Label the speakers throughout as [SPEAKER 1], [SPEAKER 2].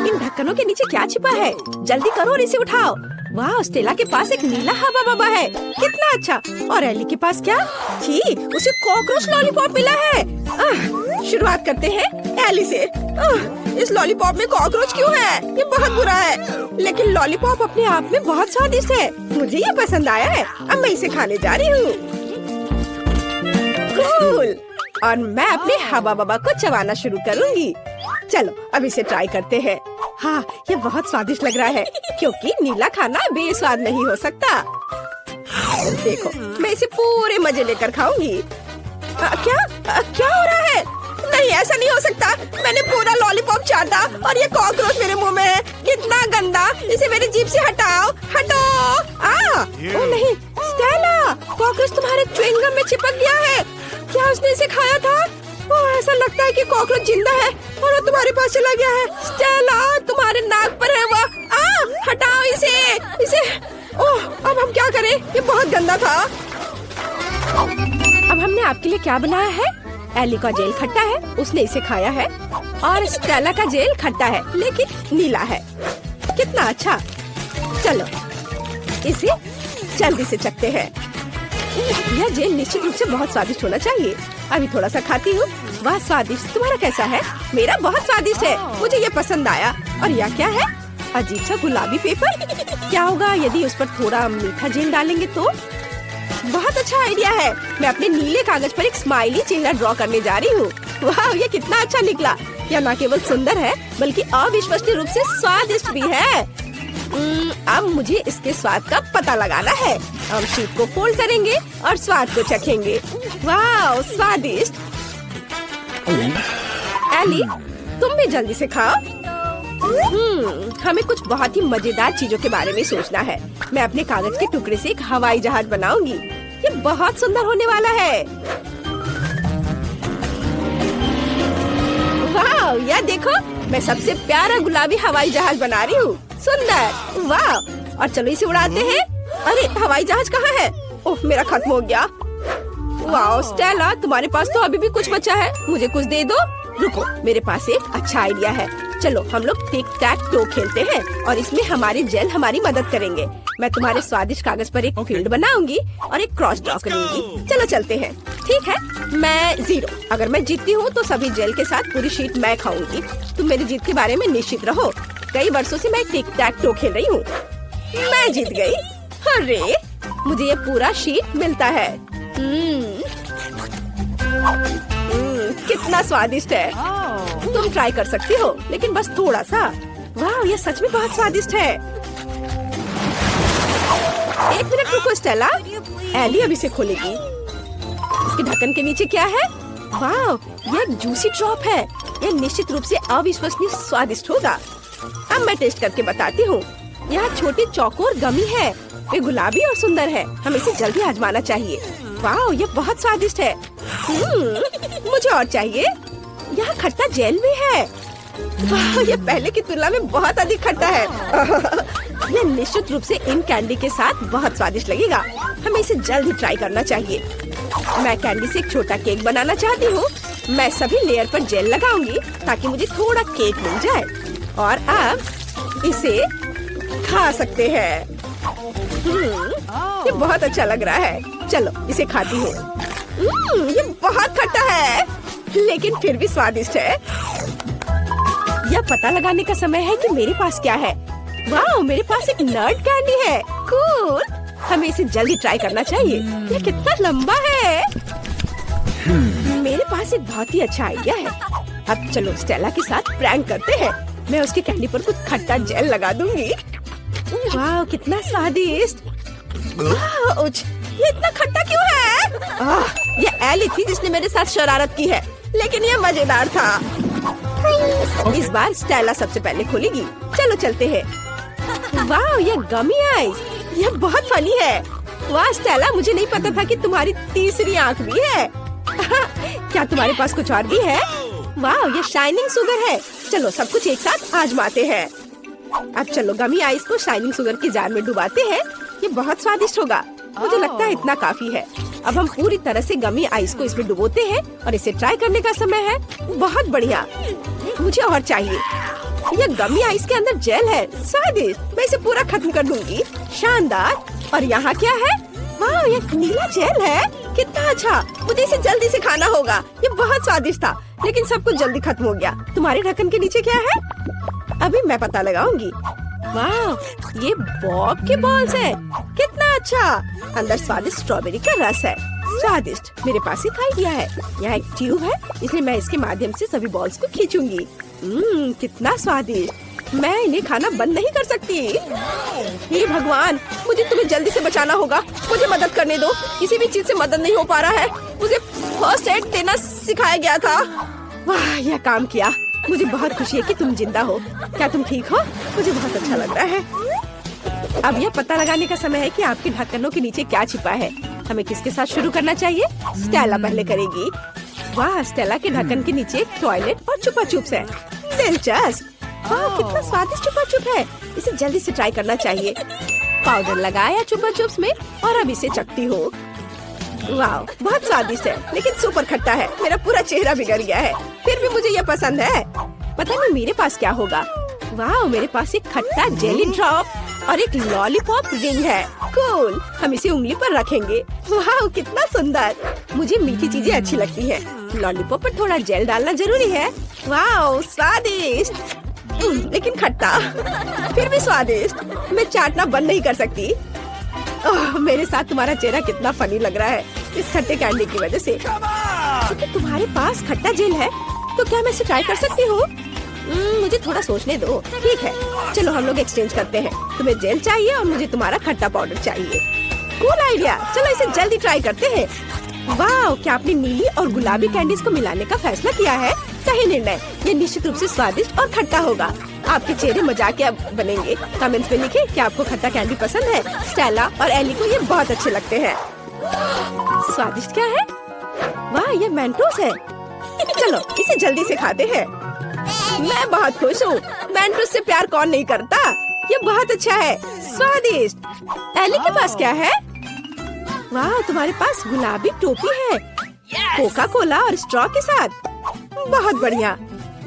[SPEAKER 1] इन ढक्कनों के नीचे क्या छिपा है? जल्दी करो और इसे उठाओ। वाह, स्टेला के पास एक नीला हवा बबा है, कितना अच्छा। और एली के पास क्या? छी, उसे कॉकरोच लॉलीपॉप मिला है। शुरुआत करते हैं एली से। इस लॉलीपॉप में कॉकरोच क्यों है? ये बहुत बुरा है। लेकिन लॉलीपॉप अपने आप में बहुत स्वादिष्ट है, मुझे ये पसंद आया है। अब मैं इसे खाने जा रही हूँ। कूल। और मैं अपने हवा बबा को चबाना शुरू करूँगी। चलो अब इसे ट्राई करते हैं। हाँ, ये बहुत स्वादिष्ट लग रहा है, क्योंकि नीला खाना बेस्वाद नहीं हो सकता। देखो, मैं इसे पूरे मजे लेकर खाऊंगी। क्या हो रहा है? नहीं, ऐसा नहीं हो सकता। मैंने पूरा लॉलीपॉप चाटा और ये कॉकरोच मेरे मुंह में है। कितना गंदा! इसे मेरी जीभ से हटाओ, हटो! ओ नहीं, स्टेला, कॉकरोच तुम्हारे च्युइंगम में चिपक गया है। क्या उसने इसे खाया था? ओह, ऐसा लगता है कि कॉकरोच जिंदा है और वो तुम्हारे पास चला गया है। स्टेला, तुम्हारे नाक पर है वो। हटाओ इसे। ओह, अब हम क्या करें? ये बहुत गंदा था। अब हमने आपके लिए क्या बनाया है? एली का जेल खट्टा है, उसने इसे खाया है। और स्टेला का जेल खट्टा है, लेकिन नीला है। कितना अच्छा। चलो इसे जल्दी से चखते हैं। यह जेल निश्चित रूप से बहुत स्वादिष्ट होना चाहिए। अभी थोड़ा सा खाती हूँ। वाह, स्वादिष्ट। तुम्हारा कैसा है? मेरा बहुत स्वादिष्ट है, मुझे ये पसंद आया। और यह क्या है? अजीब सा गुलाबी पेपर। क्या होगा यदि उस पर थोड़ा मीठा जेल डालेंगे तो? बहुत अच्छा आइडिया है। मैं अपने नीले कागज पर एक स्माइली चेहरा ड्रॉ करने जा रही हूँ। वाह, ये कितना अच्छा निकला। यह न केवल सुंदर है, बल्कि अविश्वसनीय रूप से स्वादिष्ट भी है। अब मुझे इसके स्वाद का पता लगाना है। हम शीट को फोल्ड करेंगे और स्वाद को चखेंगे। वाह, स्वादिष्ट। एली, तुम भी जल्दी से खाओ। हमें कुछ बहुत ही मजेदार चीजों के बारे में सोचना है। मैं अपने कागज के टुकड़े से एक हवाई जहाज बनाऊंगी। ये बहुत सुंदर होने वाला है। वाह, यह देखो, मैं सबसे प्यारा गुलाबी हवाई जहाज बना रही हूँ। सुंदर। वाह, और चलो इसे उड़ाते हैं। अरे, हवाई जहाज कहाँ है? ओह, मेरा खत्म हो गया। वाह स्टेला, तुम्हारे पास तो अभी भी कुछ बचा है, मुझे कुछ दे दो। रुको, मेरे पास एक अच्छा आइडिया है। चलो हम लोग टिक टैक टो खेलते हैं और इसमें हमारे जेल हमारी मदद करेंगे। मैं तुम्हारे स्वादिष्ट कागज पर एक फील्ड बनाऊंगी और एक क्रॉस ड्रॉ करूंगी। चलो चलते हैं। ठीक है, मैं 0। अगर मैं जीतती हूँ तो सभी जेल के साथ पूरी शीट मैं खाऊंगी। तुम मेरी जीत के बारे में निश्चित रहो। कई वर्षों से मैं टिक टैक टो खेल रही हूँ। मैं जीत गई। अरे, मुझे ये पूरा शीट मिलता है। कितना स्वादिष्ट है। तुम ट्राई कर सकती हो, लेकिन बस थोड़ा सा। वाह, ये सच में बहुत स्वादिष्ट है। एक मिनट रुको स्टेला, एली अभी से खोलेगी। इसके ढक्कन के नीचे क्या है? वाह, यह जूसी ड्रॉप है। यह निश्चित रूप से अविश्वसनीय स्वादिष्ट होगा। अब मैं टेस्ट करके बताती हूँ। यह छोटी चौकोर गमी है, वे गुलाबी और सुंदर है। हमें इसे जल्दी आजमाना चाहिए। वाह, ये बहुत स्वादिष्ट है। मुझे और चाहिए। यहाँ खट्टा जेल भी है। वाह, ये पहले की तुलना में बहुत अधिक खट्टा है। यह निश्चित रूप से इन कैंडी के साथ बहुत स्वादिष्ट लगेगा। हमें इसे जल्दी ट्राई करना चाहिए। मैं कैंडी से एक छोटा केक बनाना चाहती हूँ। मैं सभी लेयर पर जेल लगाऊंगी ताकि मुझे थोड़ा केक मिल जाए। और अब इसे खा सकते हैं। ये बहुत अच्छा लग रहा है। चलो इसे खाती हूँ। ये बहुत खट्टा है, लेकिन फिर भी स्वादिष्ट है। यह पता लगाने का समय है कि मेरे पास क्या है। वाह, मेरे पास एक नट कैंडी है। कूल। हमें इसे जल्दी ट्राई करना चाहिए। यह कितना लंबा है। मेरे पास एक बहुत ही अच्छा आइडिया है। अब चलो स्टेला के साथ प्रैंक करते हैं। मैं उसके कैंडी पर कुछ खट्टा जेल लगा दूंगी। वाह, कितना स्वादिष्ट। ये इतना खट्टा क्यों है? ये एली थी जिसने मेरे साथ शरारत की है, लेकिन ये मजेदार था। इस बार स्टेला सबसे पहले खोलेगी। चलो चलते हैं। वाह, ये गमी आइस, यह बहुत फनी है। वाह स्टेला, मुझे नहीं पता था कि तुम्हारी तीसरी आंख भी है। क्या तुम्हारे पास कुछ और भी है? वाह, ये शाइनिंग शुगर है। चलो सब कुछ एक साथ आजमाते हैं। अब चलो गमी आइस को शाइनिंग शुगर की जार में डुबाते हैं। ये बहुत स्वादिष्ट होगा। मुझे लगता है इतना काफी है। अब हम पूरी तरह से गमी आइस को इसमें डुबोते हैं और इसे ट्राई करने का समय है। बहुत बढ़िया, मुझे और चाहिए। ये गमी आइस के अंदर जेल है, स्वादिष्ट। मैं इसे पूरा खत्म कर दूंगी। शानदार। और यहाँ क्या है? वाह, ये नीला जेल है, कितना अच्छा। मुझे इसे जल्दी से खाना होगा। ये बहुत स्वादिष्ट था, लेकिन सब कुछ जल्दी खत्म हो गया। तुम्हारे ढक्कन के नीचे क्या है? अभी मैं पता लगाऊंगी। वाह, ये बॉब के बॉल्स है, कितना अच्छा। अंदर स्वादिष्ट स्ट्रॉबेरी का रस है, स्वादिष्ट। मेरे पास एक आइडिया है। यहाँ एक ट्यूब है, इसलिए मैं इसके माध्यम से सभी बॉल्स को खींचूंगी। कितना स्वादिष्ट। मैं इन्हें खाना बंद नहीं कर सकती। हे भगवान, मुझे तुम्हें जल्दी से बचाना होगा। मुझे मदद करने दो। किसी भी चीज से मदद नहीं हो पा रहा है। मुझे फर्स्ट एड देना सिखाया गया था। वाह, यह काम किया। मुझे बहुत खुशी है कि तुम जिंदा हो। क्या तुम ठीक हो? मुझे बहुत अच्छा लग रहा है। अब यह पता लगाने का समय है कि आपके ढक्कनों के नीचे क्या छिपा है। हमें किसके साथ शुरू करना चाहिए? स्टेला पहले करेगी। वाह, स्टेला के ढक्कन के नीचे एक टॉयलेट और चुपा चुप्स है, दिलचस्प। वाह, कितना स्वादिष्ट चुपा चुप है। इसे जल्दी से ट्राई करना चाहिए। पाउडर लगाया चुपा चुप्स में और अब इसे चखती हूँ। वाह, बहुत स्वादिष्ट है, लेकिन सुपर खट्टा है। मेरा पूरा चेहरा बिगड़ गया है, फिर भी मुझे ये पसंद है। पता नहीं मेरे पास क्या होगा। वाह, मेरे पास एक खट्टा जेली ड्रॉप और एक लॉलीपॉप रिंग है। कूल, हम इसे उंगली पर रखेंगे। वाह, कितना सुंदर। मुझे मीठी चीजें अच्छी लगती हैं। लॉलीपॉप पर थोड़ा जेल डालना जरूरी है। वाह, स्वादिष्ट, लेकिन खट्टा, फिर भी स्वादिष्ट। मैं चाटना बंद नहीं कर सकती। मेरे साथ तुम्हारा चेहरा कितना फनी लग रहा है इस खट्टे कैंडी की वजह से। क्योंकि तुम्हारे पास खट्टा जेल है, तो क्या मैं इसे ट्राई कर सकती हूँ? मुझे थोड़ा सोचने दो। ठीक है, चलो हम लोग एक्सचेंज करते हैं। तुम्हें जेल चाहिए और मुझे तुम्हारा खट्टा पाउडर चाहिए। कूल आइडिया, चलो इसे जल्दी ट्राई करते हैं। वाह, क्या आपने नीली और गुलाबी कैंडीज को मिलाने का फैसला किया है? सही निर्णय। ये निश्चित रूप से स्वादिष्ट और खट्टा होगा। आपके चेहरे मजाकिया बनेंगे। कमेंट्स में लिखें कि आपको खट्टा कैंडी पसंद है। स्टेला और एली को ये बहुत अच्छे लगते हैं। स्वादिष्ट क्या है? वाह, ये मेंटोस है। चलो इसे जल्दी से खाते हैं। मैं बहुत खुश हूँ। मेंटोस से प्यार कौन नहीं करता? ये बहुत अच्छा है, स्वादिष्ट। एली के पास क्या है? वाह, तुम्हारे पास गुलाबी टोपी है, कोका कोला और स्ट्रॉ के साथ। बहुत बढ़िया,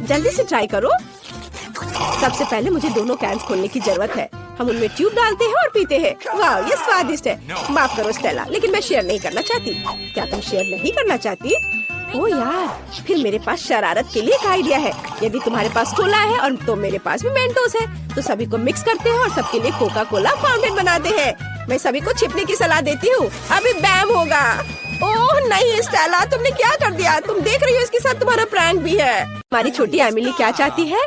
[SPEAKER 1] जल्दी से ट्राई करो। सबसे पहले मुझे दोनों कैंस खोलने की जरूरत है। हम उनमें ट्यूब डालते हैं और पीते हैं। वाह, ये स्वादिष्ट है। माफ करो स्टेला, लेकिन मैं शेयर नहीं करना चाहती। क्या तुम शेयर नहीं करना चाहती? ओ यार, फिर मेरे पास शरारत के लिए एक आइडिया है। यदि तुम्हारे पास कोला है और तो मेरे पास भी मेंटोस है, तो सभी को मिक्स करते हैं और सबके लिए कोका कोला फाउंटेन बनाते हैं। मैं सभी को छिपने की सलाह देती हूँ। अभी बैम होगा। ओह नहीं स्टेला, तुमने क्या कर दिया? तुम देख रही हो इसके साथ तुम्हारा प्रैंक भी है। हमारी छोटी एमिली क्या चाहती है?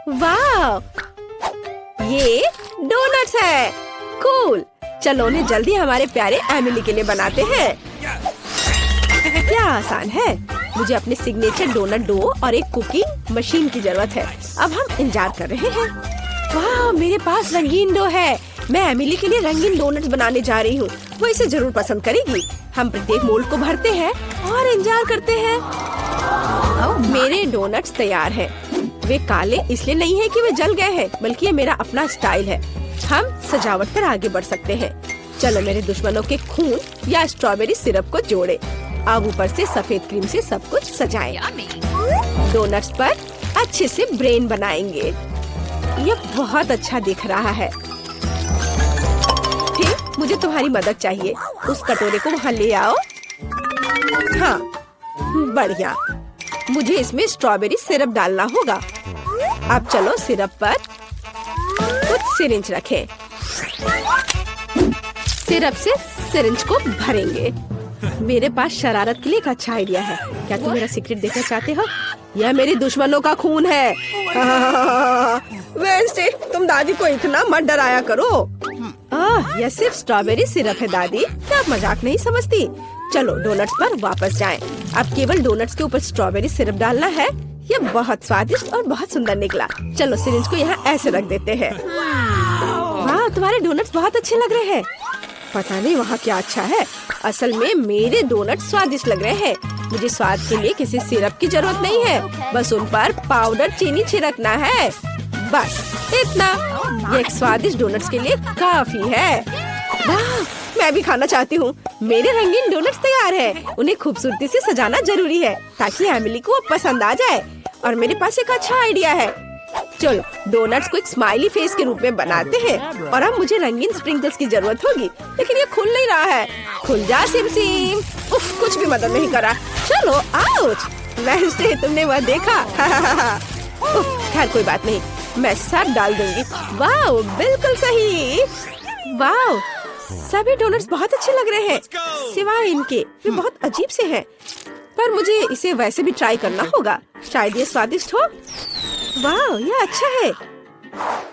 [SPEAKER 1] वाह, ये डोनट्स है। कूल, चलो उन्हें जल्दी हमारे प्यारे एमिली के लिए बनाते हैं। क्या आसान है। मुझे अपने सिग्नेचर डोनट डो और एक कुकिंग मशीन की जरूरत है। अब हम इंतजार कर रहे हैं। वाह, मेरे पास रंगीन डो है। मैं एमिली के लिए रंगीन डोनट्स बनाने जा रही हूँ। वो इसे जरूर पसंद करेगी। हम प्रत्येक मोल्ड को भरते हैं और इंतजार करते हैं। मेरे डोनट्स तैयार हैं। वे काले इसलिए नहीं है कि वे जल गए हैं, बल्कि ये मेरा अपना स्टाइल है। हम सजावट पर आगे बढ़ सकते हैं। चलो मेरे दुश्मनों के खून या स्ट्रॉबेरी सिरप को जोड़े। अब ऊपर से सफेद क्रीम से सब कुछ सजाएं। डोनट्स पर अच्छे से ब्रेन बनाएंगे। ये बहुत अच्छा दिख रहा है। फिर मुझे तुम्हारी मदद चाहिए। उस कटोरे को वहाँ ले आओ। हाँ, बढ़िया। मुझे इसमें स्ट्रॉबेरी सिरप डालना होगा। अब चलो सिरप पर कुछ सिरिंज रखें। सिरप से सिरिंज को भरेंगे। मेरे पास शरारत के लिए एक अच्छा आइडिया है। क्या तुम मेरा सीक्रेट देखना चाहते हो? यह मेरे दुश्मनों का खून है। वेंसडे, तुम दादी को इतना मत डराया करो। यह सिर्फ स्ट्रॉबेरी सिरप है दादी, क्या आप मजाक नहीं समझती? चलो डोनट्स पर वापस जाएं। अब केवल डोनट्स के ऊपर स्ट्रॉबेरी सिरप डालना है। यह बहुत स्वादिष्ट और बहुत सुंदर निकला। चलो सिरिंज को यहाँ ऐसे रख देते हैं। वाह, तुम्हारे डोनट्स बहुत अच्छे लग रहे हैं। पता नहीं वहाँ क्या अच्छा है। असल में मेरे डोनट स्वादिष्ट लग रहे हैं। मुझे स्वाद के लिए किसी सिरप की जरूरत नहीं है। बस उन पर पाउडर चीनी छिड़कना है। बस इतना। ये एक स्वादिष्ट डोनट्स के लिए काफी है। वाह, मैं भी खाना चाहती हूँ। मेरे रंगीन डोनट्स तैयार हैं। उन्हें खूबसूरती से सजाना जरूरी है ताकि एमिली को पसंद आ जाए। और मेरे पास एक अच्छा आइडिया है। चलो डोनट्स को एक स्माइली फेस के रूप में बनाते हैं और अब मुझे रंगीन स्प्रिंकल्स की जरूरत होगी, लेकिन ये खुल नहीं रहा है। खुल जा सिम सिम। उफ, कुछ भी मदद नहीं करा। चलो आउच। वेडनेसडे, तुमने वह देखा? उफ, खैर कोई बात नहीं, मैं सब डाल दूंगी। वाह बिल्कुल सही। वाह सभी डोनट्स बहुत अच्छे लग रहे हैं सिवाय इनके, वे बहुत अजीब से हैं। पर मुझे इसे वैसे भी ट्राई करना होगा, शायद ये स्वादिष्ट हो। वाह यह अच्छा है।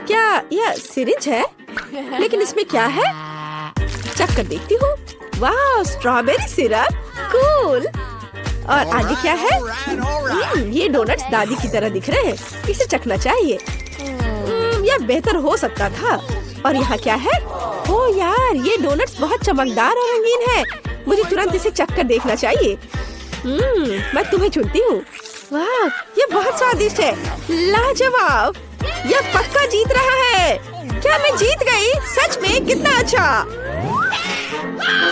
[SPEAKER 1] क्या यह सिरिंज है? लेकिन इसमें क्या है? चख कर देखती हूँ। वाह स्ट्रॉबेरी सिरप, कूल। और आगे क्या है? ये डोनट्स दादी की तरह दिख रहे हैं, इसे चखना चाहिए। यह बेहतर हो सकता था। और यहाँ क्या है? ओ यार, ये डोनट्स बहुत चमकदार और रंगीन है। मुझे तुरंत इसे चख कर देखना चाहिए। मैं तुम्हें चुनती हूँ। वाह ये बहुत स्वादिष्ट है, लाजवाब। यह पक्का जीत रहा है। क्या मैं जीत गई? सच में? कितना अच्छा।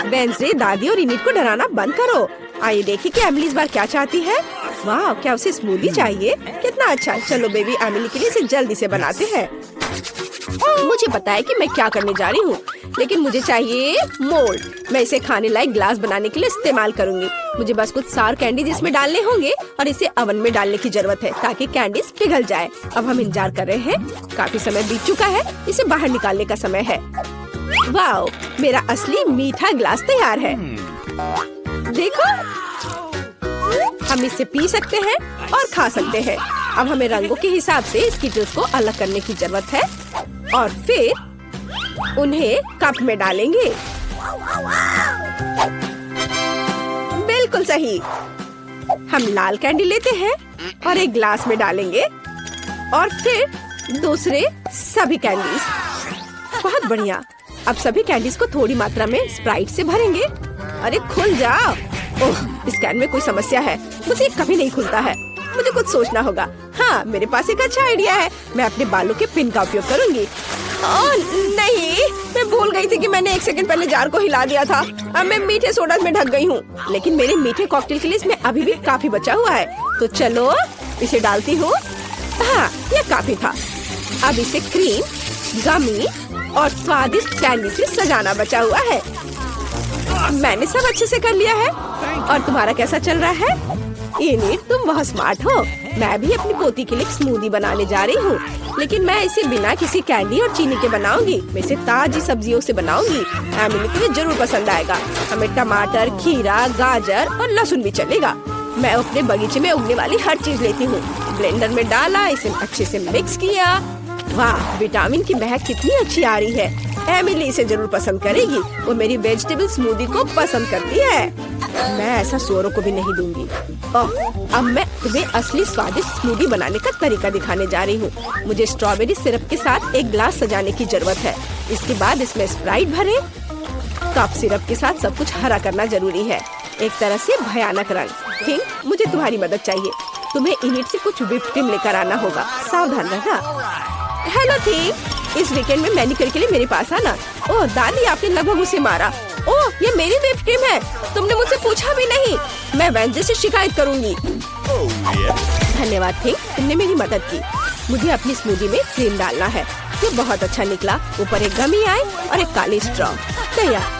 [SPEAKER 1] वेडनेसडे, दादी और इनिट को डराना बंद करो। आइए देखिए कि एमिली इस बार क्या चाहती है। वाह क्या उसे स्मूदी चाहिए? कितना अच्छा। चलो बेबी, एमिली के लिए इसे जल्दी से बनाते हैं। मुझे पता है कि मैं क्या करने जा रही हूँ, लेकिन मुझे चाहिए मोल्ड। मैं इसे खाने लायक ग्लास बनाने के लिए इस्तेमाल करूंगी। मुझे बस कुछ सार कैंडीज इसमें डालने होंगे और इसे ओवन में डालने की जरूरत है ताकि कैंडीज पिघल जाए। अब हम इंतजार कर रहे हैं। काफी समय बीत चुका है, इसे बाहर निकालने का समय है। वाओ, मेरा असली मीठा ग्लास तैयार है। देखो, हम इसे पी सकते हैं और खा सकते हैं। अब हमें रंगों के हिसाब से स्किटल्स को अलग करने की जरूरत है और फिर उन्हें कप में डालेंगे। बिल्कुल सही। हम लाल कैंडी लेते हैं और एक ग्लास में डालेंगे और फिर दूसरे सभी कैंडीज। बहुत बढ़िया। अब सभी कैंडीज को थोड़ी मात्रा में स्प्राइट से भरेंगे। अरे खुल जाओ। ओह, इस कैन में कोई समस्या है, मुझे कभी नहीं खुलता है। मुझे कुछ सोचना होगा। हाँ, मेरे पास एक अच्छा आइडिया है। मैं अपने बालों के पिन का उपयोग करूंगी। ओह नहीं, मैं भूल गई थी कि मैंने 1 सेकंड पहले जार को हिला दिया था। अब मैं मीठे सोडा में ढक गई हूँ, लेकिन मेरे मीठे कॉकटेल के लिए इसमें अभी भी काफी बचा हुआ है। तो चलो इसे डालती हूँ। हाँ, यह काफी था। अब इसे क्रीम, गमी और स्वादिष्ट कैंडी से सजाना बचा हुआ है। मैंने सब अच्छे से कर लिया है। और तुम्हारा कैसा चल रहा है? इनिट, तुम बहुत स्मार्ट हो। मैं भी अपनी पोती के लिए एक स्मूदी बनाने जा रही हूँ, लेकिन मैं इसे बिना किसी कैंडी और चीनी के बनाऊंगी। मैं इसे ताजी सब्जियों से बनाऊंगी। एमिली को ये जरूर पसंद आएगा। हमें टमाटर, खीरा, गाजर और लहसुन भी चलेगा। मैं अपने बगीचे में उगने वाली हर चीज लेती हूँ। ब्लेंडर में डाला, इसे अच्छे से मिक्स किया। वाह, विटामिन की महक कितनी अच्छी आ रही है। एमिली इसे जरूर पसंद करेगी। वो मेरी वेजिटेबल स्मूदी को पसंद करती है। मैं ऐसा सूअरों को भी नहीं दूंगी। अब मैं तुम्हें असली स्वादिष्ट स्मूदी बनाने का तरीका दिखाने जा रही हूँ। मुझे स्ट्रॉबेरी सिरप के साथ एक ग्लास सजाने की जरूरत है। इसके बाद इसमें स्प्राइट भरे। कप सिरप के साथ सब कुछ हरा करना जरूरी है, एक तरह से भयानक रंग। थिंक, मुझे तुम्हारी मदद चाहिए। तुम्हें इनिट से कुछ व्हिप क्रीम लेकर आना होगा। सावधान रहना। हेलो थिंक, इस वीकेंड में मैनिक्योर के लिए मेरे पास आना। ओह दादी, आपने लगभग उसे मारा। ओह, ये मेरी व्हिप क्रीम है। तुमने मुझसे पूछा भी नहीं। मैं वेडनेसडे से शिकायत करूंगी। धन्यवाद थिंक, तुमने मेरी मदद की। मुझे अपनी स्मूदी में क्रीम डालना है। ये बहुत अच्छा निकला। ऊपर एक गमी आई और एक काली स्ट्रॉ तैयार।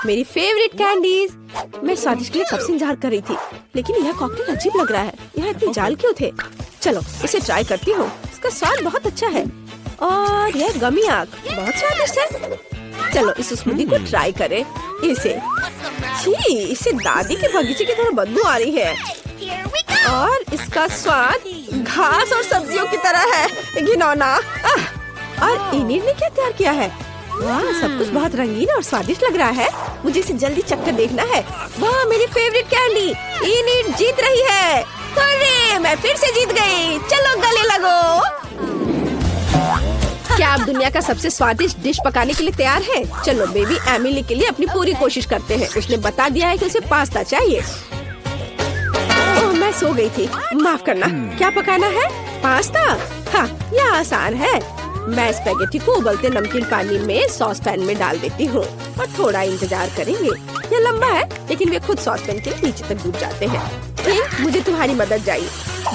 [SPEAKER 1] मेरी फेवरेट कैंडीज। मैं स्वादिष्ट के लिए कब से इंतजार कर रही थी, लेकिन यह कॉकटेल अजीब लग रहा है। यहाँ इतने जाल क्यों थे? चलो इसे ट्राई करती हूँ। इसका स्वाद बहुत अच्छा है और यह गमी आग बहुत स्वादिष्ट है। चलो इस स्मूदी को ट्राई करें। इससे दादी के बगीचे की तरह बदबू आ रही है और इसका स्वाद घास और सब्जियों की तरह है। घिनौना। और इनिट ने क्या तैयार किया है? वाह, सब कुछ बहुत रंगीन और स्वादिष्ट लग रहा है। मुझे इसे जल्दी चखकर देखना है। वाह, मेरी फेवरेट कैंडी। इनिट जीत रही है। अरे मैं फिर से जीत गई। चलो गले लगो। क्या आप दुनिया का सबसे स्वादिष्ट डिश पकाने के लिए तैयार हैं? चलो बेबी, एमिली के लिए अपनी पूरी कोशिश करते हैं। उसने बता दिया है कि उसे पास्ता चाहिए। ओह, मैं सो गई थी, माफ करना। क्या पकाना है? पास्ता? हाँ, यह आसान है। मैं स्पैगेटी को उबलते नमकीन पानी में सॉस पैन में डाल देती हूँ और थोड़ा इंतजार करेंगे। यह लंबा है, लेकिन वे खुद सॉस पैन के नीचे तक डूब जाते हैं। मुझे तुम्हारी मदद चाहिए।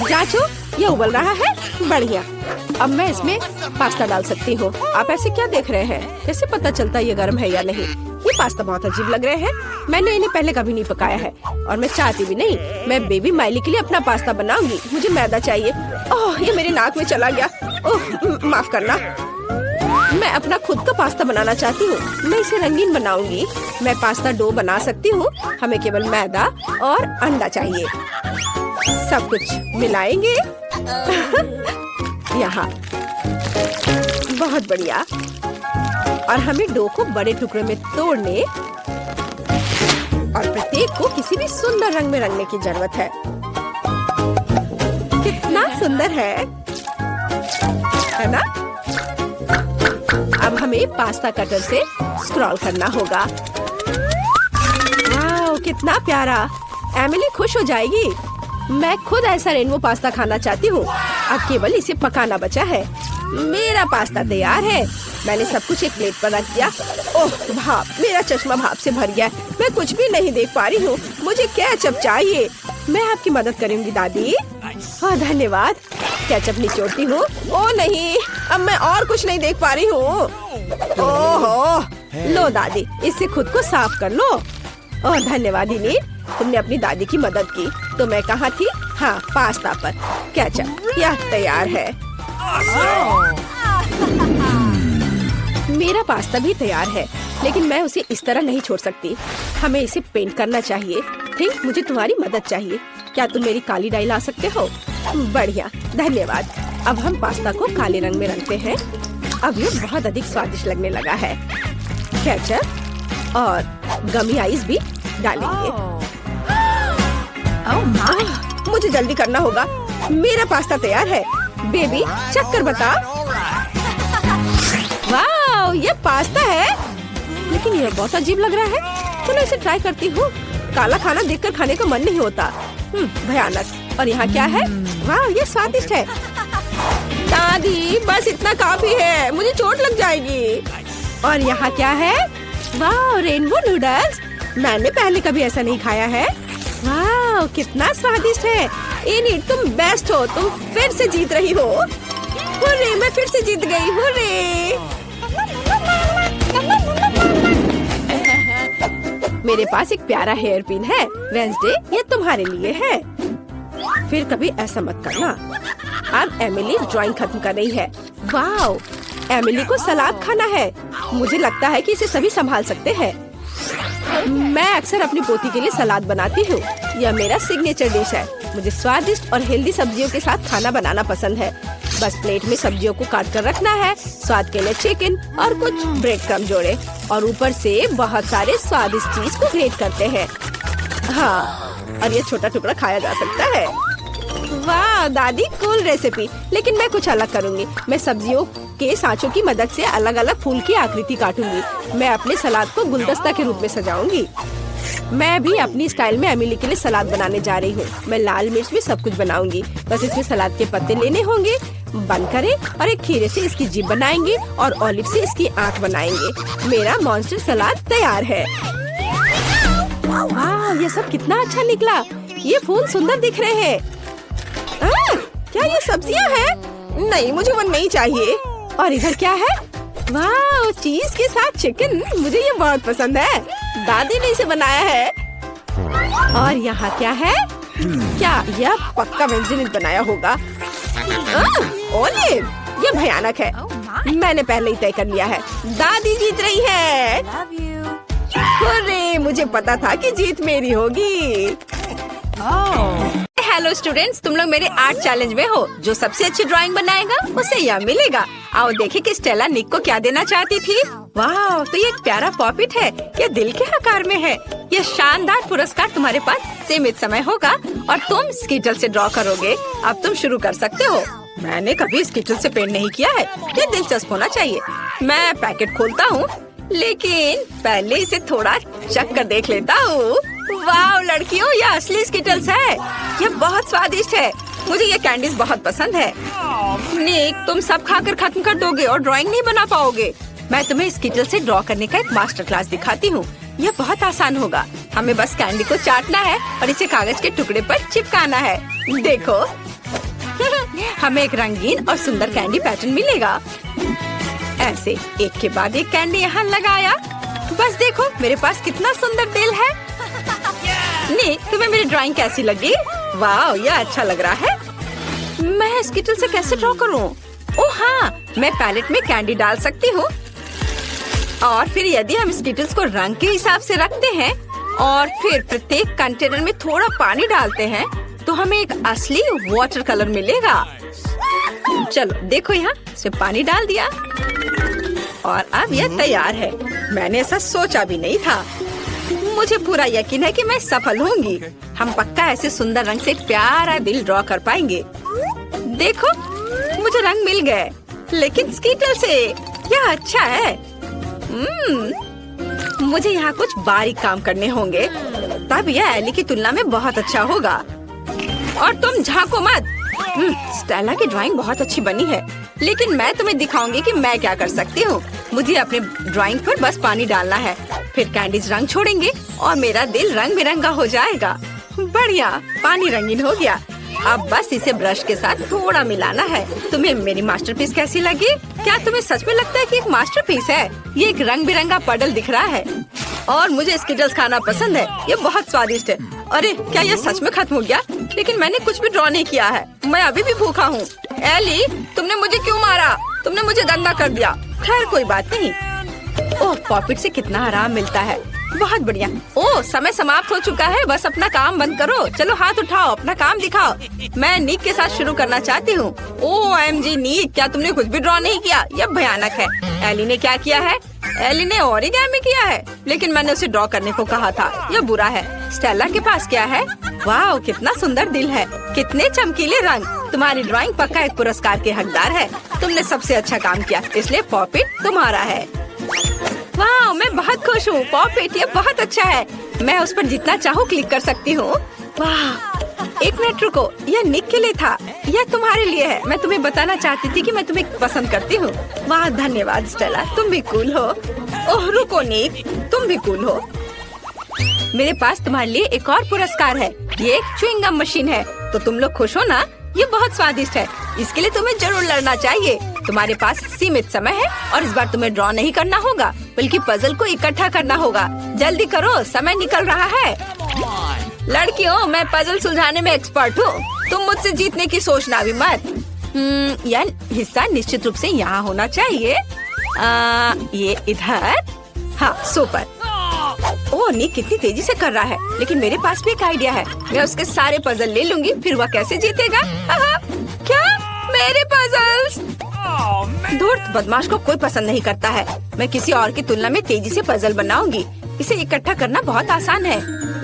[SPEAKER 1] जांचो ये उबल रहा है, बढ़िया। अब मैं इसमें पास्ता डाल सकती हूँ। आप ऐसे क्या देख रहे हैं? कैसे पता चलता है ये गर्म है या नहीं? ये पास्ता बहुत अजीब लग रहे हैं। मैंने इन्हें पहले कभी नहीं पकाया है और मैं चाहती भी नहीं। मैं बेबी माइली के लिए अपना पास्ता बनाऊंगी। मुझे मैदा चाहिए। ओह, ये मेरे नाक में चला गया। ओह, माफ करना। मैं अपना खुद का पास्ता बनाना चाहती हूँ। मैं इसे रंगीन बनाऊंगी। मैं पास्ता डो बना सकती हूँ। हमें केवल मैदा और अंडा चाहिए। सब कुछ मिलाएंगे। यहाँ बहुत बढ़िया। और हमें डो को बड़े टुकड़े में तोड़ने और प्रत्येक को किसी भी सुंदर रंग में रंगने की जरूरत है। कितना सुंदर है ना? अब हमें पास्ता कटर से स्क्रॉल करना होगा। वाह, कितना प्यारा। एमिली खुश हो जाएगी। मैं खुद ऐसा रेनबो पास्ता खाना चाहती हूँ। अब केवल इसे पकाना बचा है। मेरा पास्ता तैयार है। मैंने सब कुछ एक प्लेट पर रख दिया। ओह भाप, मेरा चश्मा भाप से भर गया। मैं कुछ भी नहीं देख पा रही हूँ। मुझे केचप चाहिए। मैं आपकी मदद करूँगी दादी। हाँ धन्यवाद। केचप निचोड़ती हूँ। ओ नहीं, अब मैं और कुछ नहीं देख पा रही हूँ। ओहो, लो दादी, इससे खुद को साफ कर लो। ओह धन्यवाद इनील, तुमने अपनी दादी की मदद की। तो मैं कहाँ थी? हाँ, पास्ता पर। केचप यह तैयार है। मेरा पास्ता भी तैयार है, लेकिन मैं उसे इस तरह नहीं छोड़ सकती। हमें इसे पेंट करना चाहिए। थिंक, मुझे तुम्हारी मदद चाहिए। क्या तुम मेरी काली डाई ला सकते हो? बढ़िया, धन्यवाद। अब हम पास्ता को काले रंग में रंगते हैं। अब ये बहुत अधिक स्वादिष्ट लगने लगा है। केचप और गमी आइस भी डालेंगे। मुझे जल्दी करना होगा। मेरा पास्ता तैयार है। बेबी, चक्कर बता। वाह, ये पास्ता है, लेकिन ये बहुत अजीब लग रहा है। चलो इसे ट्राई करती हूँ। काला खाना देखकर खाने का मन नहीं होता। भयानक। और यहाँ क्या है? वाह, ये स्वादिष्ट है। दादी, बस इतना काफी है, मुझे चोट लग जाएगी। और यहाँ क्या है? वाह, रेनबो नूडल्स। मैंने पहले कभी ऐसा नहीं खाया है। वाह, कितना स्वादिष्ट है। इनी, तुम बेस्ट हो। तुम फिर से जीत रही हो। हुर्रे, मैं फिर से जीत गई। हुर्रे। मेरे पास एक प्यारा हेयर पिन है। वेंसडे, ये तुम्हारे लिए है। फिर कभी ऐसा मत करना। अब एमिली ड्राइंग खत्म कर रही है। वाओ, एमिली को सलाद खाना है। मुझे लगता है कि इसे सभी संभाल सकते हैं। मैं अक्सर अपनी पोती के लिए सलाद बनाती हूँ। यह मेरा सिग्नेचर डिश है। मुझे स्वादिष्ट और हेल्दी सब्जियों के साथ खाना बनाना पसंद है। बस प्लेट में सब्जियों को काट कर रखना है। स्वाद के लिए चिकन और कुछ ब्रेड क्रम्ब जोड़े और ऊपर से बहुत सारे स्वादिष्ट चीज को ग्रेट करते हैं। हाँ, और ये छोटा टुकड़ा खाया जा सकता है। वाह दादी, कूल रेसिपी। लेकिन मैं कुछ अलग करूँगी। मैं सब्जियों के सांचों की मदद से अलग अलग फूल की आकृति काटूंगी। मैं अपने सलाद को गुलदस्ता के रूप में सजाऊंगी। मैं भी अपनी स्टाइल में एमिली के लिए सलाद बनाने जा रही हूँ। मैं लाल मिर्च में सब कुछ बनाऊंगी। बस इसमें सलाद के पत्ते लेने होंगे। बंद करें और एक खीरे से इसकी जीभ बनाएंगे और ऑलिव से इसकी आंख बनाएंगे। मेरा मॉन्स्टर सलाद तैयार है। वाह, ये सब कितना अच्छा निकला। ये फूल सुंदर दिख रहे हैं। क्या ये सब्जियां हैं? नहीं, मुझे वो नहीं चाहिए। और इधर क्या है? वाह, चीज के साथ चिकन। मुझे ये बहुत पसंद है। दादी ने इसे बनाया है। और यहाँ क्या है? क्या यह पक्का वेंसडे ने बनाया होगा? ओलिव, ये भयानक है। मैंने पहले ही तय कर लिया है। दादी जीत रही है। अरे, मुझे पता था कि जीत मेरी होगी। हेलो स्टूडेंट्स, तुम लोग मेरे आर्ट चैलेंज में हो। जो सबसे अच्छी ड्राइंग बनाएगा उसे यह मिलेगा। आओ देखें कि स्टेला निक को क्या देना चाहती थी। वाह, तो ये एक प्यारा पॉपिट है। ये दिल के आकार में है। ये शानदार पुरस्कार तुम्हारे पास सीमित समय होगा और तुम स्कीटल से ड्रॉ करोगे। अब तुम शुरू कर सकते हो। मैंने कभी स्कीटल से पेंट नहीं किया है। ये दिलचस्प होना चाहिए। मैं पैकेट खोलता हूँ, लेकिन पहले इसे थोड़ा चख कर देख लेता हूँ। वाह लड़कियों, ये असली स्कीटल्स है। ये बहुत स्वादिष्ट है। मुझे ये कैंडीज बहुत पसंद है। निक, तुम सब खाकर खत्म कर दोगे और ड्राइंग नहीं बना पाओगे। मैं तुम्हें स्कीटल से ड्रॉ करने का एक मास्टर क्लास दिखाती हूँ। यह बहुत आसान होगा। हमें बस कैंडी को चाटना है और इसे कागज के टुकड़े पर चिपकाना है। देखो। हमें एक रंगीन और सुंदर कैंडी पैटर्न मिलेगा। ऐसे एक के बाद एक कैंडी यहाँ लगाया। बस देखो मेरे पास कितना सुंदर दिल है। नी, तुम्हें मेरी ड्राइंग कैसी लगी? वाह, यह अच्छा लग रहा है। मैं स्किटल से कैसे ड्रॉ करूं? ओह हाँ, मैं पैलेट में कैंडी डाल सकती हूँ। और फिर यदि हम स्किटल्स को रंग के हिसाब से रखते हैं और फिर प्रत्येक कंटेनर में थोड़ा पानी डालते हैं तो हमें एक असली वाटर कलर मिलेगा। चलो देखो, यहाँ से पानी डाल दिया और अब यह तैयार है। मैंने ऐसा सोचा भी नहीं था। मुझे पूरा यकीन है कि मैं सफल होंगी। हम पक्का ऐसे सुंदर रंग से प्यारा दिल ड्रॉ कर पाएंगे। देखो, मुझे रंग मिल गए, लेकिन स्किटल से। यह अच्छा है। मुझे यहाँ कुछ बारीक काम करने होंगे, तब यह एली की तुलना में बहुत अच्छा होगा। और तुम झांको मत। स्टेला की ड्राइंग बहुत अच्छी बनी है, लेकिन मैं तुम्हें दिखाऊंगी कि मैं क्या कर सकती हूँ। मुझे अपने ड्राइंग पर बस पानी डालना है, फिर कैंडीज रंग छोड़ेंगे और मेरा दिल रंग बिरंगा हो जाएगा। बढ़िया, पानी रंगीन हो गया। अब बस इसे ब्रश के साथ थोड़ा मिलाना है। तुम्हें मेरी मास्टरपीस कैसी लगी? क्या तुम्हें सच में लगता है कि एक मास्टरपीस है? ये एक रंग बिरंगा पडल दिख रहा है और मुझे स्किटल्स खाना पसंद है। ये बहुत स्वादिष्ट है। अरे, क्या ये सच में खत्म हो गया? लेकिन मैंने कुछ भी ड्रॉ नहीं किया है। मैं अभी भी भूखा हूँ। एली, तुमने मुझे क्यों मारा? तुमने मुझे गंदा कर दिया। खैर कोई बात नहीं। ओह, पॉपिट से कितना आराम मिलता है। बहुत बढ़िया। ओह, समय समाप्त हो चुका है। बस अपना काम बंद करो। चलो हाथ उठाओ, अपना काम दिखाओ। मैं निक के साथ शुरू करना चाहती हूँ। OMG निक, क्या तुमने कुछ भी ड्रॉ नहीं किया? यह भयानक है। एली ने क्या किया है? एली ने ओरिगामी किया है, लेकिन मैंने उसे ड्रॉ करने को कहा था। यह बुरा है। स्टेला के पास क्या है? वाह, कितना सुंदर दिल है, कितने चमकीले रंग। तुम्हारी ड्राइंग पक्का एक पुरस्कार के हकदार है। तुमने सबसे अच्छा काम किया, इसलिए पॉपिट तुम्हारा है। वाह, मैं बहुत खुश हूँ। पॉपिट, ये बहुत अच्छा है। मैं उस पर जितना चाहूँ क्लिक कर सकती हूँ। वाह, एक मिनट रुको, यह निक के लिए था। यह तुम्हारे लिए है। मैं तुम्हें बताना चाहती थी कि मैं तुम्हें पसंद करती हूँ। वाह, धन्यवाद स्टेला, तुम भी कूल हो। ओह रुको निक, तुम भी कूल हो। मेरे पास तुम्हारे लिए एक और पुरस्कार है। ये एक च्युइंगम मशीन है। तो तुम लोग खुश हो ना? ये बहुत स्वादिष्ट है। इसके लिए तुम्हें जरूर लड़ना चाहिए। तुम्हारे पास सीमित समय है और इस बार तुम्हें ड्रॉ नहीं करना होगा, बल्कि पजल को इकट्ठा करना होगा। जल्दी करो, समय निकल रहा है। लड़कियों, मैं पजल सुलझाने में एक्सपर्ट हूँ। तुम मुझसे जीतने की सोचना भी मत। यह हिस्सा निश्चित रूप से यहाँ होना चाहिए। ये इधर। हाँ, सुपर। ओह, निक कितनी तेजी से कर रहा है। लेकिन मेरे पास भी एक आइडिया है। मैं उसके सारे पजल ले लूंगी, फिर वह कैसे जीतेगा? क्या? मेरे पजल्स? धूर्त बदमाश को कोई पसंद नहीं करता है। मैं किसी और की तुलना में तेजी से पजल बनाऊंगी। इसे इकट्ठा करना बहुत आसान है।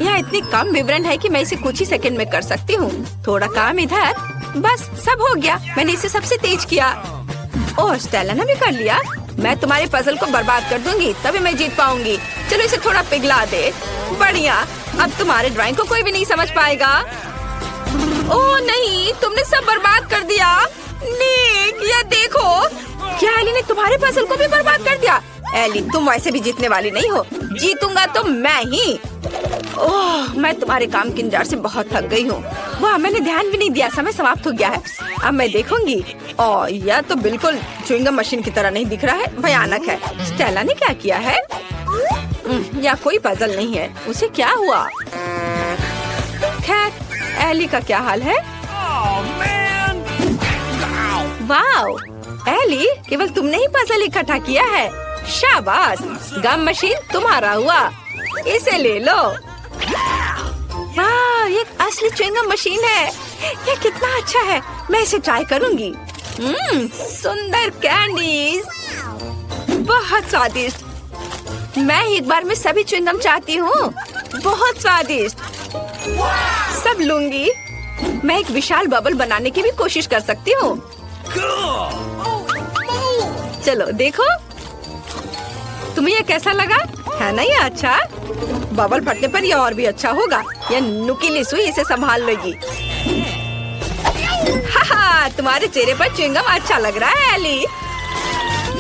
[SPEAKER 1] यहाँ इतनी कम विवरण है कि मैं इसे कुछ ही सेकंड में कर सकती हूँ। थोड़ा काम इधर। बस सब हो गया। मैंने इसे सबसे तेज किया। ओह, स्टेला ने भी कर लिया। मैं तुम्हारे पजल को बर्बाद कर दूंगी, तभी मैं जीत पाऊंगी। चलो इसे थोड़ा पिघला दे। बढ़िया, अब तुम्हारे ड्राइंग को कोई भी नहीं समझ पाएगा। ओह नहीं, तुमने सब बर्बाद कर दिया। निक, यह देखो। क्या एली ने तुम्हारे पजल को भी बर्बाद कर दिया? एली, तुम वैसे भी जीतने वाली नहीं हो। जीतूंगा तो मैं ही। ओह, मैं तुम्हारे काम के इंतजार से बहुत थक गई हूँ। वाह, मैंने ध्यान भी नहीं दिया। समय समाप्त हो गया है। अब मैं देखूंगी। ओह, यह तो बिल्कुल च्युइंगम मशीन की तरह नहीं दिख रहा है। भयानक है। स्टेला ने क्या किया है? या कोई पजल नहीं है। उसे क्या हुआ? खैर, एली का क्या हाल है? वाह, एली, केवल तुमने ही पजल इकट्ठा किया है। शाबाश, गम मशीन तुम्हारा हुआ। इसे ले लो। वाह, ये असली च्युइंगम मशीन है। ये कितना अच्छा है। मैं इसे ट्राई करूंगी। सुंदर कैंडीज, बहुत स्वादिष्ट। मैं एक बार में सभी च्युइंगम चाहती हूँ। बहुत स्वादिष्ट। सब लूंगी। मैं एक विशाल बबल बनाने की भी कोशिश कर सकती हूँ। चलो देखो, तुम्हें ये कैसा लगा? है ना ये अच्छा? बबल फटने पर ये और भी अच्छा होगा। ये नुकीली सुई इसे संभाल लेगी। हाहा, तुम्हारे चेहरे पर च्युइंगम अच्छा लग रहा है एली।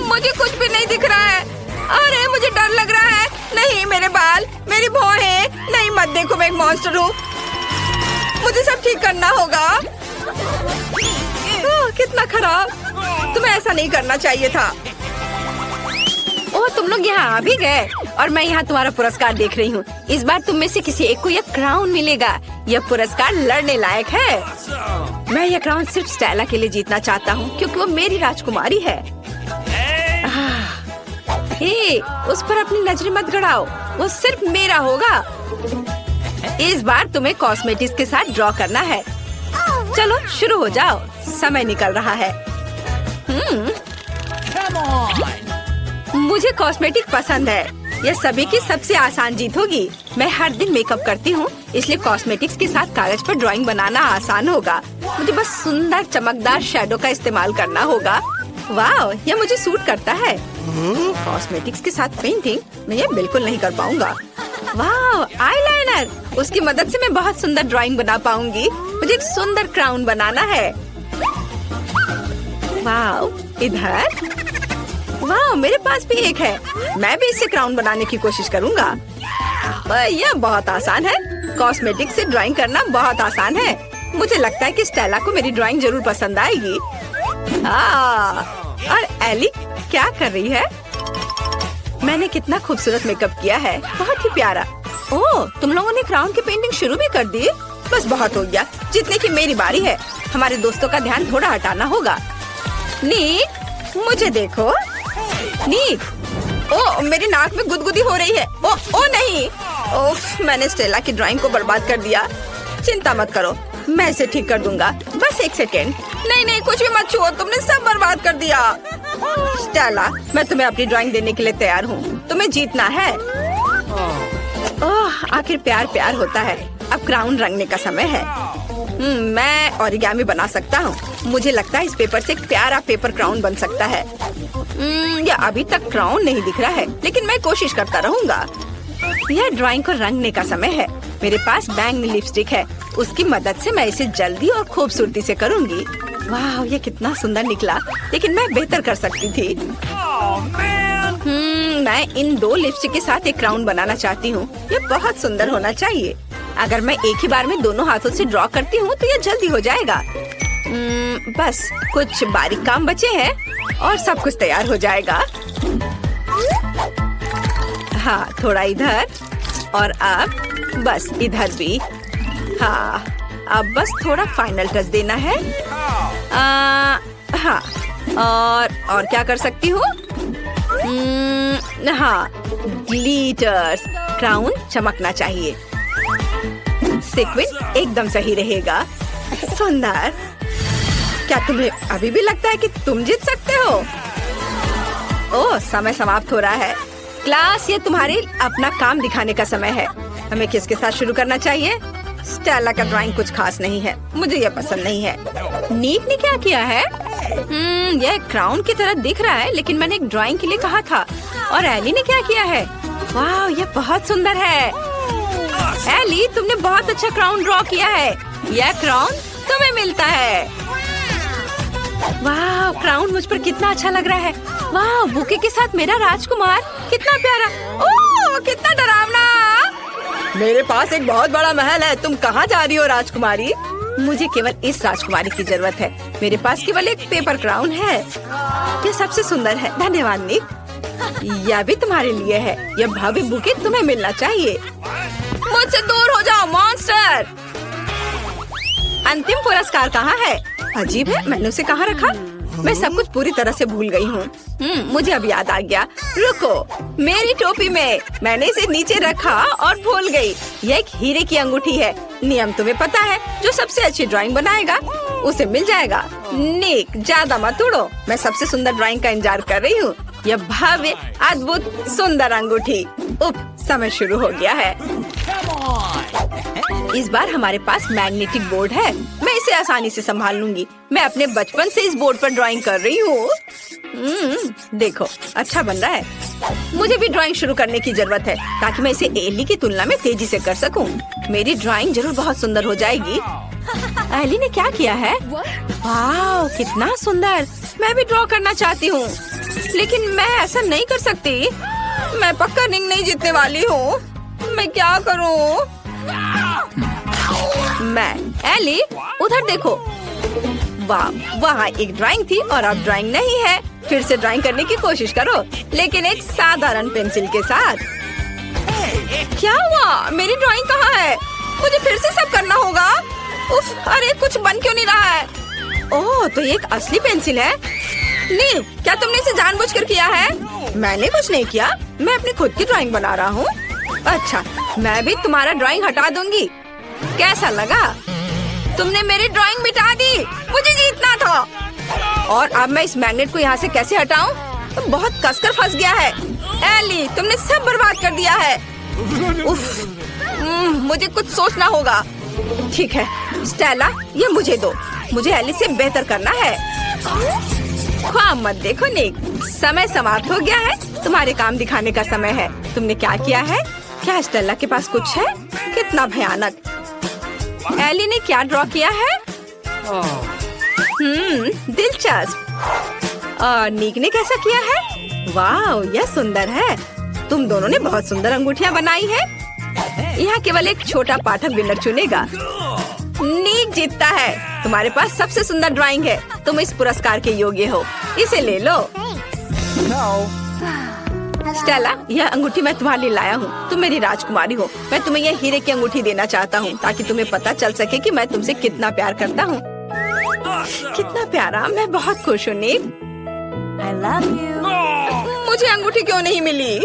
[SPEAKER 1] मुझे कुछ भी नहीं दिख रहा है। अरे, मुझे डर लग रहा है। नहीं, मेरे बाल, मेरी भौहें। नहीं, मत देखो, मैं एक मॉन्स्टर हूँ। मुझे सब ठीक करना होगा। कितना खराब, तुम्हें ऐसा नहीं करना चाहिए था। ओह, तुम लोग यहाँ आ भी गए और मैं यहाँ तुम्हारा पुरस्कार देख रही हूँ। इस बार तुम में से किसी एक को यह क्राउन मिलेगा। यह पुरस्कार लड़ने लायक है। मैं यह क्राउन सिर्फ स्टेला के लिए जीतना चाहता हूँ क्योंकि वो मेरी राजकुमारी है। हे, उस पर अपनी नजरें मत गड़ाओ, वो सिर्फ मेरा होगा। इस बार तुम्हें कॉस्मेटिक्स के साथ ड्रॉ करना है। चलो शुरू हो जाओ, समय निकल रहा है। मुझे कॉस्मेटिक पसंद है। यह सभी की सबसे आसान जीत होगी। मैं हर दिन मेकअप करती हूँ, इसलिए कॉस्मेटिक्स के साथ कागज पर ड्राइंग बनाना आसान होगा। मुझे बस सुंदर चमकदार शैडो का इस्तेमाल करना होगा। वाह, यह मुझे सूट करता है। कॉस्मेटिक्स के साथ पेंटिंग मैं ये बिल्कुल नहीं कर पाऊंगा। वाह, आईलाइनर, उसकी मदद से मैं बहुत सुंदर ड्राइंग बना पाऊंगी। मुझे एक सुंदर क्राउन बनाना है। वाह, इधर, वाह, मेरे पास भी एक है। मैं भी इससे क्राउन बनाने की कोशिश करूंगा। यह बहुत आसान है। कॉस्मेटिक से ड्राइंग करना बहुत आसान है। मुझे लगता है कि स्टेला को मेरी ड्राइंग जरूर पसंद आएगी। और एली क्या कर रही है? मैंने कितना खूबसूरत मेकअप किया है, बहुत ही प्यारा। ओह, तुम लोगों ने क्राउन की पेंटिंग शुरू भी कर दी? बस बहुत हो गया, जितने की मेरी बारी है। हमारे दोस्तों का ध्यान थोड़ा हटाना होगा। नीक, मुझे देखो। नीक, ओह, मेरी नाक में गुदगुदी हो रही है। ओ नहीं, ओह, मैंने स्टेला की ड्राइंग को बर्बाद कर दिया। चिंता मत करो, मैं इसे ठीक कर दूंगा। बस एक सेकेंड। नहीं, कुछ भी मत छुओ, तुमने सब बर्बाद कर दिया। स्टेला, मैं तुम्हें अपनी ड्राइंग देने के लिए तैयार हूँ। तुम्हें जीतना है। ओह, आखिर प्यार प्यार होता है। अब क्राउन रंगने का समय है। मैं ओरिगामी बना सकता हूँ। मुझे लगता है इस पेपर से एक प्यारा पेपर क्राउन बन सकता है। यह अभी तक क्राउन नहीं दिख रहा है, लेकिन मैं कोशिश करता रहूंगा। यह ड्राइंग को रंगने का समय है। मेरे पास बैंगनी लिपस्टिक है, उसकी मदद से मैं इसे जल्दी और खूबसूरती से करूंगी। वाह, ये कितना सुंदर निकला, लेकिन मैं बेहतर कर सकती थी। मैं इन दो लिपस्टिक के साथ एक क्राउन बनाना चाहती हूँ। ये बहुत सुंदर होना चाहिए। अगर मैं एक ही बार में दोनों हाथों से ड्रॉ करती हूँ तो ये जल्दी हो जाएगा। बस कुछ बारीक काम बचे हैं और सब कुछ तैयार हो जाएगा। हाँ, थोड़ा इधर और अब बस इधर भी। हाँ, अब बस थोड़ा फाइनल टच देना है। हाँ, और क्या कर सकती हूँ? हाँ, ग्लिटर्स। क्राउन चमकना चाहिए। सीक्वेंस एकदम सही रहेगा। सुंदर। क्या तुम्हें अभी भी लगता है कि तुम जीत सकते हो? ओह, समय समाप्त हो रहा है। क्लास, ये तुम्हारे अपना काम दिखाने का समय है। हमें किसके साथ शुरू करना चाहिए? स्टेला का ड्राइंग कुछ खास नहीं है, मुझे यह पसंद नहीं है। नीक ने क्या किया है? यह क्राउन की तरह दिख रहा है, लेकिन मैंने एक ड्राइंग के लिए कहा था। और एली ने क्या किया है? वाह, यह बहुत सुंदर है। एली, तुमने बहुत अच्छा क्राउन ड्रॉ किया है। यह क्राउन तुम्हें मिलता है। वाह, क्राउन मुझ पर कितना अच्छा लग रहा है। वाह, बुके के साथ मेरा राजकुमार, कितना प्यारा। ओह, कितना डरावना। मेरे पास एक बहुत बड़ा महल है। तुम कहाँ जा रही हो राजकुमारी? मुझे केवल इस राजकुमारी की जरूरत है। मेरे पास केवल एक पेपर क्राउन है। ये सबसे सुंदर है। धन्यवाद निक। यह भी तुम्हारे लिए है। यह भव्य बुके तुम्हें मिलना चाहिए। मुझसे दूर हो जाओ मॉन्स्टर। अंतिम पुरस्कार कहाँ है? अजीब है, मैंने उसे कहाँ रखा? मैं सब कुछ पूरी तरह से भूल गई हूँ। मुझे अब याद आ गया। रुको, मेरी टोपी में मैंने इसे नीचे रखा और भूल गई। यह एक हीरे की अंगूठी है। नियम तुम्हें पता है, जो सबसे अच्छी ड्राइंग बनाएगा उसे मिल जाएगा। निक, ज्यादा मत उड़ो। मैं सबसे सुंदर ड्राइंग का इंतजार कर रही हूँ। यह भव्य, अद्भुत, सुंदर अंगूठी। समय शुरू हो गया है। इस बार हमारे पास मैग्नेटिक बोर्ड है। मैं इसे आसानी से संभाल लूंगी। मैं अपने बचपन से इस बोर्ड पर ड्राइंग कर रही हूँ। देखो, अच्छा बन रहा है। मुझे भी ड्राइंग शुरू करने की जरूरत है ताकि मैं इसे एली की तुलना में तेजी से कर सकूं। मेरी ड्राइंग जरूर बहुत सुंदर हो जाएगी। एली ने क्या किया है? वाह, कितना सुंदर। मैं भी ड्रॉ करना चाहती हूँ, लेकिन मैं ऐसा नहीं कर सकती। मैं पक्का रिंग नहीं जीतने वाली हूँ। मैं क्या करूँ? मैं एली, उधर देखो। वाह, वहाँ एक ड्राइंग थी और अब ड्राइंग नहीं है। फिर से ड्राइंग करने की कोशिश करो, लेकिन एक साधारण पेंसिल के साथ। क्या हुआ? मेरी ड्राइंग कहाँ है? मुझे फिर से सब करना होगा। उफ, अरे कुछ बन क्यों नहीं रहा है? ओह, तो ये एक असली पेंसिल है। नीव, क्या तुमने इसे जानबूझकर किया है? मैंने कुछ नहीं किया, मैं अपनी खुद की ड्राइंग बना रहा हूँ। अच्छा, मैं भी तुम्हारा ड्राइंग हटा दूंगी। कैसा लगा? तुमने मेरी ड्राइंग मिटा दी। मुझे जीतना था। और अब मैं इस मैग्नेट को यहाँ से कैसे हटाऊं? तो बहुत कसकर फंस गया है। एली, तुमने सब बर्बाद कर दिया है। उफ, मुझे कुछ सोचना होगा। ठीक है स्टेला, ये मुझे दो। मुझे एली से बेहतर करना है। ख्वाब मत देखो निक, समय समाप्त हो गया है। तुम्हारे काम दिखाने का समय है। तुमने क्या किया है? क्या स्टेला के पास कुछ है? कितना भयानक। एली ने क्या ड्रॉ किया है? दिलचस्प। और नीक ने कैसा किया है? वाह, यह सुंदर है। तुम दोनों ने बहुत सुंदर अंगूठियाँ बनाई है। यहाँ केवल एक छोटा पाठक विनर चुनेगा। नीक जीतता है। तुम्हारे पास सबसे सुंदर ड्राइंग है। तुम इस पुरस्कार के योग्य हो। इसे ले लो। स्टेला, यह अंगूठी मैं तुम्हारे लिए लाया हूँ। तुम मेरी राजकुमारी हो। मैं तुम्हें यह हीरे की अंगूठी देना चाहता हूँ, ताकि तुम्हें पता चल सके कि मैं तुमसे कितना प्यार करता हूँ। कितना प्यारा, मैं बहुत खुश हूँ नीक। I love you. मुझे अंगूठी क्यों नहीं मिली?